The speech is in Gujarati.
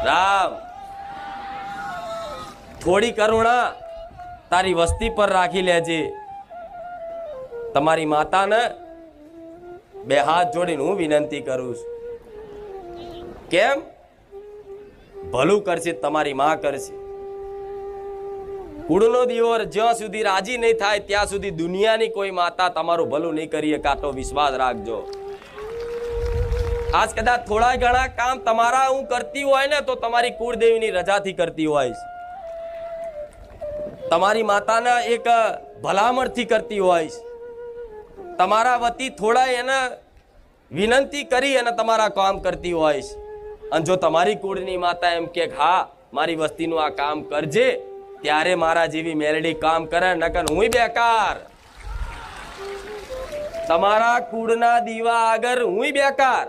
રામ થોડી કરુણા તારી વસ્તી પર રાખી લેજે. તમારી માતાને બે હાથ જોડીને હું વિનંતી કરું છું. કેમ? ભલું કરશે તમારી માં કરશે. કુળનો દીવો જ્યાં સુધી રાજી નહીં થાય ત્યાં સુધી દુનિયાની કોઈ માતા તમારું ભલું નહીં કરી કાતો વિશ્વાસ રાખજો. આજ કદાચ થોડા ઘણા કામ તમારા હું કરતી હોય ને તો તમારી કુળદેવીની રજાથી કરતી હોય, તમારી માતાના એક ભલામણથી કરતી હોય, તમારા વતી થોડા એને વિનંતી કરી અને તમારા કામ કરતી હોય. અને જો તમારી કુળની માતા એમ કે હા મારી વસ્તીનું આ કામ કરજે, ત્યારે મારા જેવી મેલડી કામ કરે, નકર હુંય બેકાર. તમારા કુળના દીવા આગળ હુંય બેકાર.